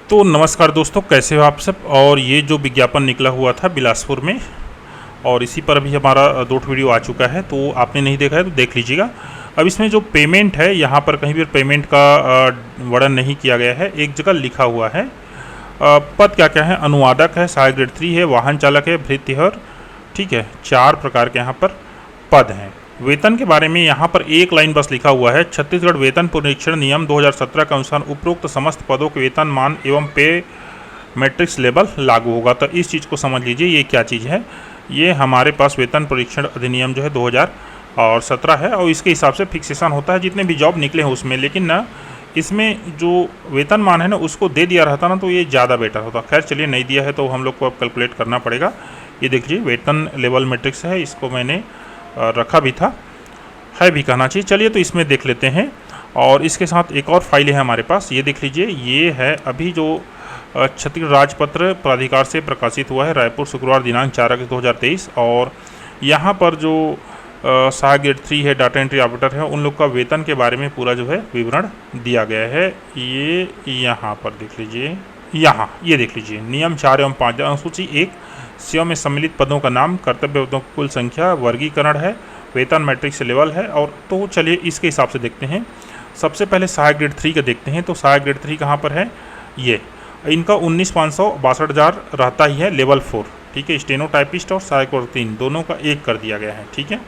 तो नमस्कार दोस्तों, कैसे हो आप सब। और ये जो विज्ञापन निकला हुआ था बिलासपुर में, और इसी पर अभी हमारा 2 वीडियो आ चुका है, तो आपने नहीं देखा है तो देख लीजिएगा। अब इसमें जो पेमेंट है, यहाँ पर कहीं भी पेमेंट का वर्णन नहीं किया गया है। एक जगह लिखा हुआ है पद क्या क्या है। अनुवादक है, सहायक ग्रेड 3 है, वाहन चालक है, भृत्यहर, ठीक है। 4 प्रकार के यहाँ पर पद हैं। वेतन के बारे में यहाँ पर एक लाइन बस लिखा हुआ है, छत्तीसगढ़ वेतन पुनरीक्षण नियम 2017 के अनुसार उपरोक्त समस्त पदों के वेतन मान एवं पे मैट्रिक्स लेवल लागू होगा। तो इस चीज़ को समझ लीजिए, ये क्या चीज़ है। ये हमारे पास वेतन परीक्षण अधिनियम जो है 2017 है, और इसके हिसाब से फिक्सेशन होता है जितने भी जॉब निकले हैं उसमें। लेकिन ना इसमें जो वेतन मान है ना, उसको दे दिया रहता ना तो ये ज़्यादा बेटर होता। खैर चलिए, नहीं दिया है तो हम लोग को अब कैलकुलेट करना पड़ेगा। ये देख लीजिए, वेतन लेवल मैट्रिक्स है, इसको मैंने रखा भी था, है भी कहना चाहिए। चलिए तो इसमें देख लेते हैं। और इसके साथ एक और फाइल है हमारे पास, ये देख लीजिए। ये है अभी जो छत्तीसगढ़ राजपत्र प्राधिकार से प्रकाशित हुआ है, रायपुर, शुक्रवार दिनांक 4 अगस्त 2023। और यहाँ पर जो सहायक ग्रेड 3 है, डाटा एंट्री ऑपरेटर है, उन लोग का वेतन के बारे में पूरा जो है विवरण दिया गया है। ये यहाँ पर देख लीजिए, यहाँ ये देख लीजिए, नियम 4 एवं 5 अनुसूची 1 सीओ में सम्मिलित पदों का नाम, कर्तव्य पदों की कुल संख्या, वर्गीकरण है, वेतन मैट्रिक्स लेवल है। और तो चलिए इसके हिसाब से देखते हैं। सबसे पहले सहायक ग्रेड 3 का देखते हैं। तो सहायक ग्रेड 3 कहाँ पर है, ये इनका 19,562,000 रहता ही है, लेवल 4, ठीक है। स्टेनो टाइपिस्ट और सहायक वर्ग 3 दोनों का एक कर दिया गया है, ठीक है।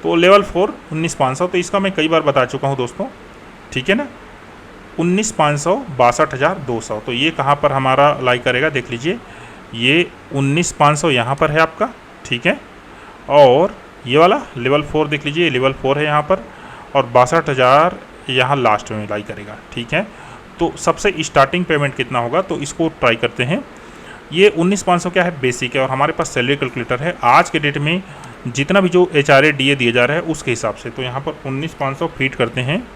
तो लेवल 4 19,500, तो इसका मैं कई बार बता चुका हूँ दोस्तों, ठीक है ना। 19,562,200, तो ये कहाँ पर हमारा लाई करेगा, देख लीजिए। ये 19,500 यहाँ पर है आपका, ठीक है। और ये वाला लेवल 4 देख लीजिए, लेवल 4 है यहाँ पर, और 62,000 यहाँ लास्ट में लाई करेगा, ठीक है। तो सबसे स्टार्टिंग पेमेंट कितना होगा, तो इसको ट्राई करते हैं। ये 19,500 क्या है, बेसिक है, और हमारे पास सैलरी कैलकुलेटर है आज के डेट में जितना भी जो HRA DA दिया जा रहा है उसके हिसाब से। तो यहाँ पर 19,500 फीट करते हैं,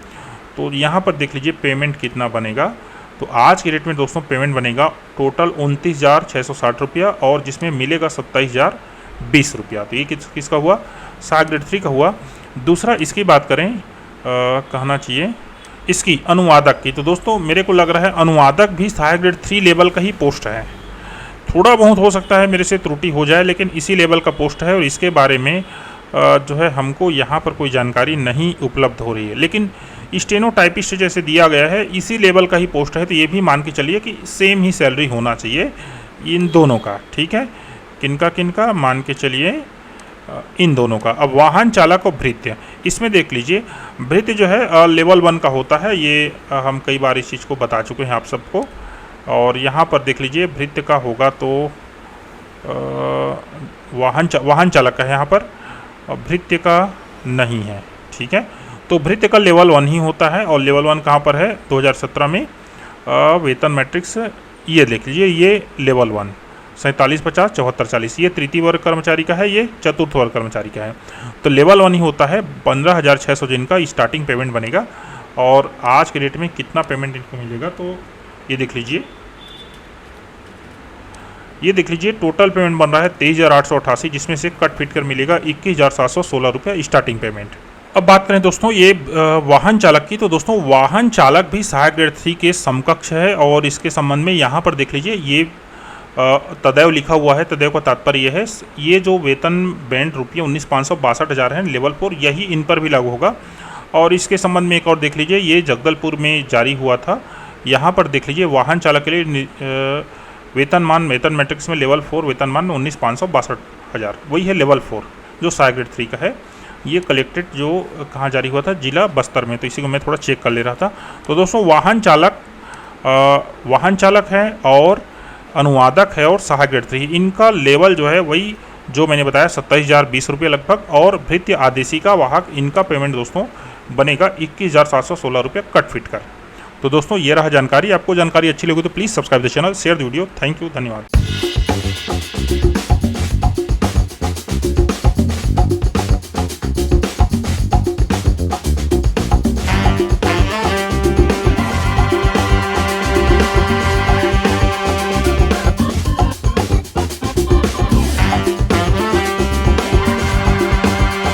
तो यहाँ पर देख लीजिए पेमेंट कितना बनेगा। तो आज के रेट में दोस्तों पेमेंट बनेगा टोटल 29,660 रुपया, और जिसमें मिलेगा 27,020 रुपया। तो ये किसका हुआ, सहायक ग्रेड 3 का हुआ। दूसरा इसकी बात करें, कहना चाहिए इसकी अनुवादक की। तो दोस्तों मेरे को लग रहा है अनुवादक भी सहायक ग्रेड 3 लेवल का ही पोस्ट है। थोड़ा बहुत हो सकता है मेरे से त्रुटि हो जाए, लेकिन इसी लेवल का पोस्ट है। और इसके बारे में जो है हमको यहाँ पर कोई जानकारी नहीं उपलब्ध हो रही है, लेकिन स्टेनो टाइपिस्ट जैसे दिया गया है इसी लेवल का ही पोस्ट है। तो ये भी मान के चलिए कि सेम ही सैलरी होना चाहिए इन दोनों का, ठीक है। किनका किनका मान के चलिए, इन दोनों का। अब वाहन चालक और भृत्य, इसमें देख लीजिए, भृत्य जो है लेवल 1 का होता है। ये हम कई बार इस चीज़ को बता चुके हैं आप सबको। और यहाँ पर देख लीजिए भृत्य का होगा तो वाहन चालक का है यहाँ पर, भृत्य का नहीं है, ठीक है। तो भृत्य का लेवल 1 ही होता है, और लेवल 1 कहाँ पर है, 2017 में वेतन मैट्रिक्स, ये देख लीजिए, ये लेवल 1 47,50 74,40, ये तृतीय वर्ग कर्मचारी का है, ये चतुर्थ वर्ग कर्मचारी का है। तो लेवल 1 ही होता है। 15,600 जिनका स्टार्टिंग पेमेंट बनेगा। और आज के डेट में कितना पेमेंट इनको मिलेगा, तो ये देख लीजिए, ये देख लीजिए टोटल पेमेंट बन रहा है 23,888, जिसमें से कट फिट कर मिलेगा 21,716 रुपया स्टार्टिंग पेमेंट। अब बात करें दोस्तों ये वाहन चालक की। तो दोस्तों वाहन चालक भी सहायक ग्रेड 3 के समकक्ष है, और इसके संबंध में यहाँ पर देख लीजिए, ये तदैव लिखा हुआ है। तदैव का तात्पर्य है ये जो वेतन बैंड रुपये 19,562,000 है, लेवल 4, यही इन पर भी लागू होगा। और इसके संबंध में एक और देख लीजिए, ये जगदलपुर में जारी हुआ था। यहाँ पर देख लीजिए वाहन चालक के लिए वेतन मैट्रिक्स में लेवल 4 वेतनमान 19,562,000, वही है लेवल 4 जो सहायक ग्रेड 3 का है। ये कलेक्टेड जो कहाँ जारी हुआ था, जिला बस्तर में। तो इसी को मैं थोड़ा चेक कर ले रहा था। तो दोस्तों वाहन चालक है, और अनुवादक है, और सहायक ग्रेड 3, इनका लेवल जो है वही जो मैंने बताया 27,020 रुपये लगभग। और भृत्य आदेशिका वाहक, इनका पेमेंट दोस्तों बनेगा 21,716 रुपये कट फिट कर। तो दोस्तों ये रहा जानकारी। आपको जानकारी अच्छी लगी तो please subscribe the channel, share the video. Thank you, धन्यवाद।